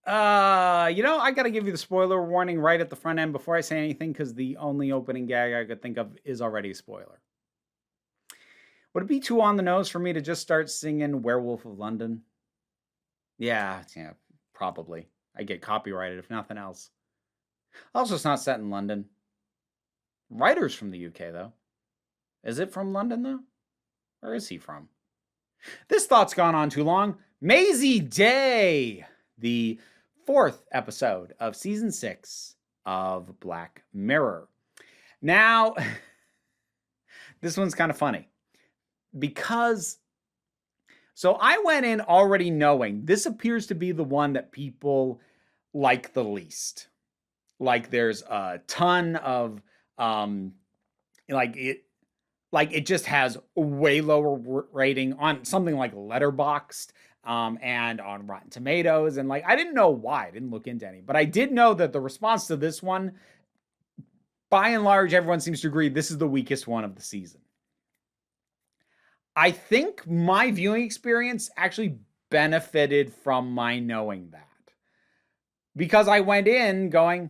I gotta give you the spoiler warning right at the front end before I say anything, because the only opening gag I could think of is already a spoiler. Would it be too on the nose for me to just start singing Werewolf of London? Yeah, probably. I get copyrighted if nothing else. Also, it's not set in London. Writer's from the UK, though. Is it from London, though? Where is he from? This thought's gone on too long. Mazey Day! The fourth episode of season 6 of Black Mirror. Now, this one's kind of funny because I went in already knowing this appears to be the one that people like the least. Like there's a ton of it just has a way lower rating on something like Letterboxd and on Rotten Tomatoes. And I didn't know why. I didn't look into any. But I did know that the response to this one, by and large, everyone seems to agree this is the weakest one of the season. I think my viewing experience actually benefited from my knowing that. Because I went in going,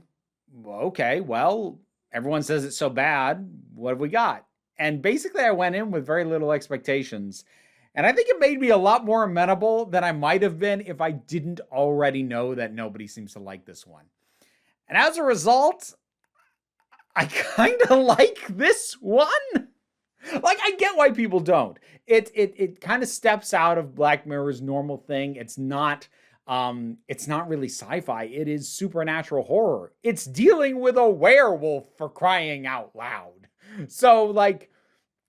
okay, well, everyone says it's so bad. What have we got? And basically, I went in with very little expectations. And I think it made me a lot more amenable than I might have been if I didn't already know that nobody seems to like this one. And as a result, I kind of like this one. I get why people don't. It kind of steps out of Black Mirror's normal thing. It's not really sci-fi. It is supernatural horror. It's dealing with a werewolf, for crying out loud. So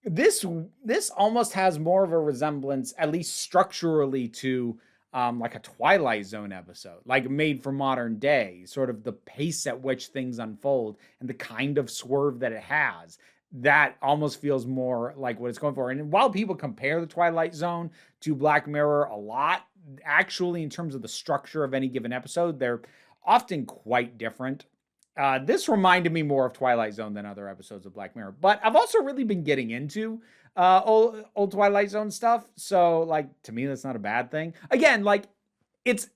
this almost has more of a resemblance, at least structurally, to a Twilight Zone episode, made for modern day, sort of the pace at which things unfold and the kind of swerve that it has. That almost feels more like what it's going for. And while people compare the Twilight Zone to Black Mirror a lot, actually, in terms of the structure of any given episode, they're often quite different. This reminded me more of Twilight Zone than other episodes of Black Mirror. But I've also really been getting into old Twilight Zone stuff. So, to me, that's not a bad thing. Again, it's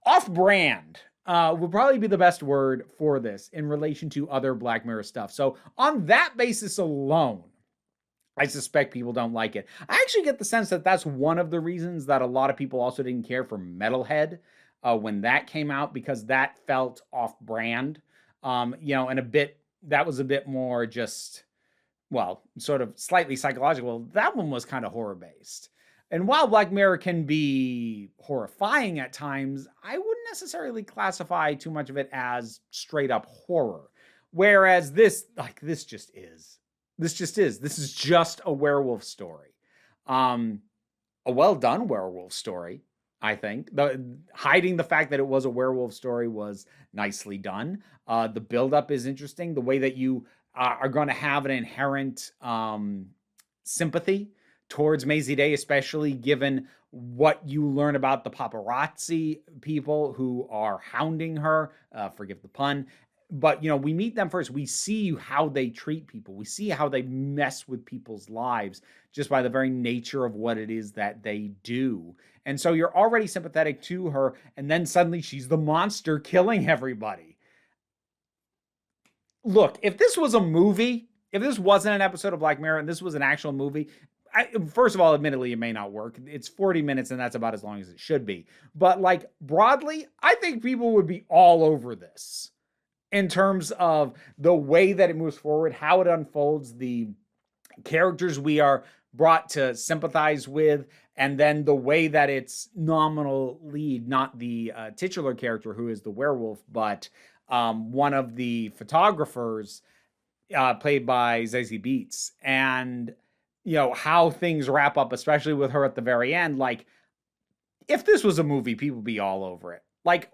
off-brand. Would probably be the best word for this in relation to other Black Mirror stuff. So on that basis alone, I suspect people don't like it. I actually get the sense that that's one of the reasons that a lot of people also didn't care for Metalhead when that came out, because that felt off-brand, and that was a bit more just, sort of slightly psychological. That one was kind of horror-based. And while Black Mirror can be horrifying at times, I wouldn't necessarily classify too much of it as straight up horror. Whereas this just is. This is just a werewolf story. A well done werewolf story, I think. Hiding the fact that it was a werewolf story was nicely done. The buildup is interesting. The way that you are going to have an inherent sympathy towards Mazey Day, especially given what you learn about the paparazzi people who are hounding her, forgive the pun. But, we meet them first. We see how they treat people. We see how they mess with people's lives just by the very nature of what it is that they do. And so you're already sympathetic to her, and then suddenly she's the monster killing everybody. Look, if this was a movie, if this wasn't an episode of Black Mirror and this was an actual movie, first of all, admittedly, it may not work. It's 40 minutes, and that's about as long as it should be. But, broadly, I think people would be all over this in terms of the way that it moves forward, how it unfolds, the characters we are brought to sympathize with, and then the way that its nominal lead, not the titular character who is the werewolf, but one of the photographers played by Zazie Beetz. And how things wrap up, especially with her at the very end. If this was a movie, people would be all over it.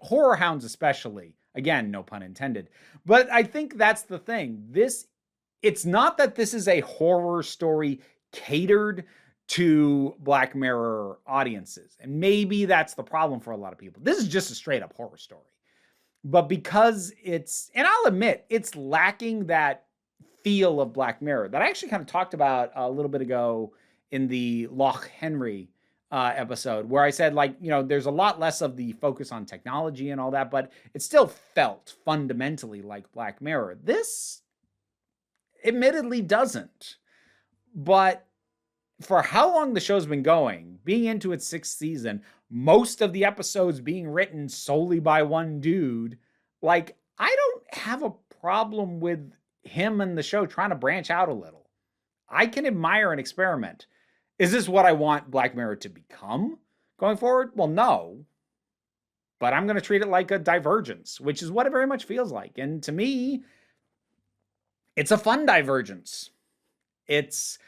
Horror hounds especially. Again, no pun intended. But I think that's the thing. It's not that this is a horror story catered to Black Mirror audiences. And maybe that's the problem for a lot of people. This is just a straight up horror story. But because and I'll admit, it's lacking that feel of Black Mirror that I actually kind of talked about a little bit ago in the Loch Henry episode where I said, like, there's a lot less of the focus on technology and all that, but it still felt fundamentally like Black Mirror. This admittedly doesn't. But for how long the show's been going, being into its 6th season, most of the episodes being written solely by one dude, like, I don't have a problem with him and the show trying to branch out a little. I can admire an experiment. Is this what I want Black Mirror to become going forward? Well, no. But I'm going to treat it like a divergence, which is what it very much feels like. And to me, it's a fun divergence. It's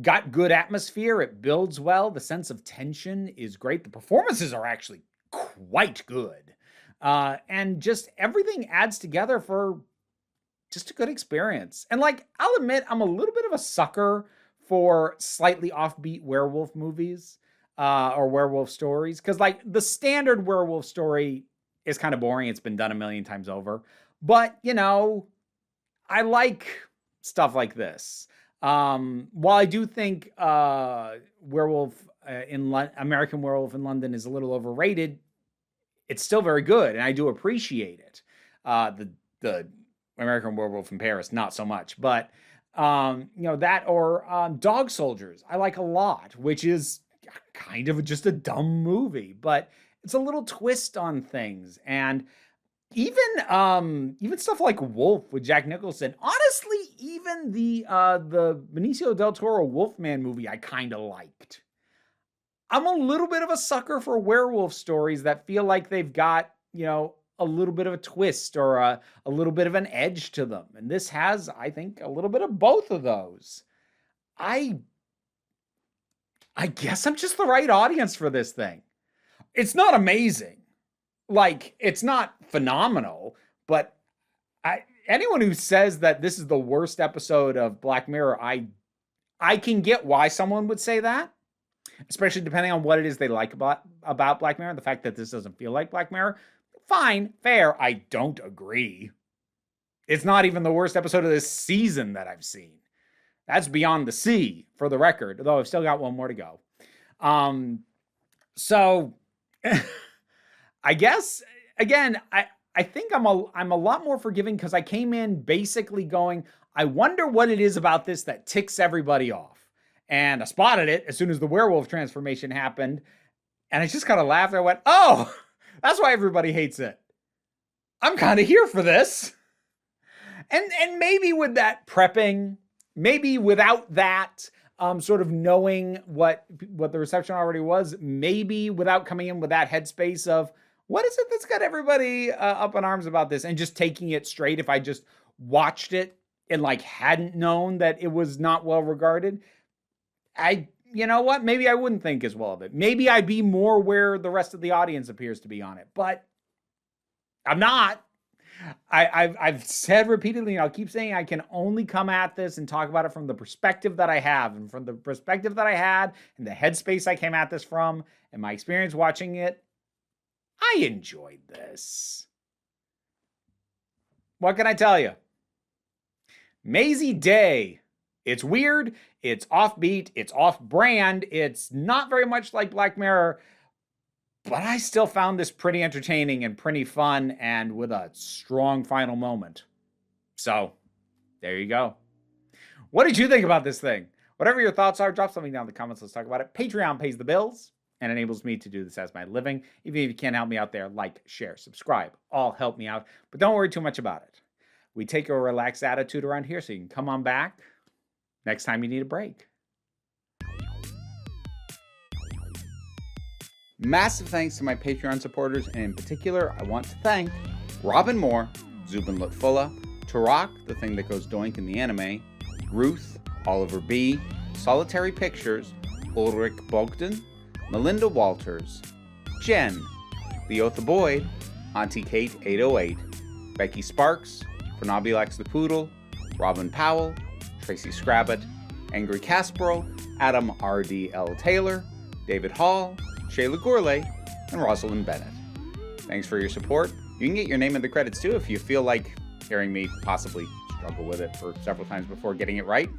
got good atmosphere. It builds well. The sense of tension is great. The performances are actually quite good. And just everything adds together for just a good experience. And like, I'll admit, I'm a little bit of a sucker for slightly offbeat werewolf movies or werewolf stories. Because like the standard werewolf story is kind of boring. It's been done a million times over. But, I like stuff like this. While I do think American Werewolf in London is a little overrated, it's still very good, and I do appreciate it. The American Werewolf in Paris, not so much, but that or Dog Soldiers, I like a lot, which is kind of just a dumb movie, but it's a little twist on things, and even stuff like Wolf with Jack Nicholson. Honestly, even the Benicio del Toro Wolfman movie, I kind of liked. I'm a little bit of a sucker for werewolf stories that feel like they've got, a little bit of a twist or a little bit of an edge to them. And this has, I think, a little bit of both of those. I guess I'm just the right audience for this thing. It's not amazing. Like, it's not phenomenal, but anyone who says that this is the worst episode of Black Mirror, I can get why someone would say that. Especially depending on what it is they like about Black Mirror. The fact that this doesn't feel like Black Mirror. Fine, fair. I don't agree. It's not even the worst episode of this season that I've seen. That's beyond the sea, for the record. Although I've still got one more to go. So, I guess, again, I think I'm a lot more forgiving because I came in basically going, I wonder what it is about this that ticks everybody off. And I spotted it as soon as the werewolf transformation happened. And I just kind of laughed. I went, oh, that's why everybody hates it. I'm kind of here for this. And maybe with that prepping, maybe without that sort of knowing what the reception already was, maybe without coming in with that headspace of, what is it that's got everybody up in arms about this? And just taking it straight if I just watched it and like hadn't known that it was not well regarded. You know what? Maybe I wouldn't think as well of it. Maybe I'd be more where the rest of the audience appears to be on it, but I'm not. I've said repeatedly, and I'll keep saying, I can only come at this and talk about it from the perspective that I have, and from the perspective that I had, and the headspace I came at this from, and my experience watching it. I enjoyed this. What can I tell you? Mazey Day. It's weird, it's offbeat, it's off-brand, it's not very much like Black Mirror, but I still found this pretty entertaining and pretty fun and with a strong final moment. So, there you go. What did you think about this thing? Whatever your thoughts are, drop something down in the comments, let's talk about it. Patreon pays the bills and enables me to do this as my living. Even if you can't help me out there, like, share, subscribe, all help me out, but don't worry too much about it. We take a relaxed attitude around here so you can come on back next time you need a break. Massive thanks to my Patreon supporters, and in particular, I want to thank Robin Moore, Zubin Lutfullah, Tarak, the thing that goes doink in the anime, Ruth, Oliver B., Solitary Pictures, Ulrich Bogdan, Melinda Walters, Jen, Leotha Boyd, Auntie Kate 808, Becky Sparks, Fernabilax the Poodle, Robin Powell, Tracy Scrabbit, Angry Kasparov, Adam R.D.L. Taylor, David Hall, Shayla Gourlay, and Rosalind Bennett. Thanks for your support. You can get your name in the credits too if you feel like hearing me possibly struggle with it for several times before getting it right.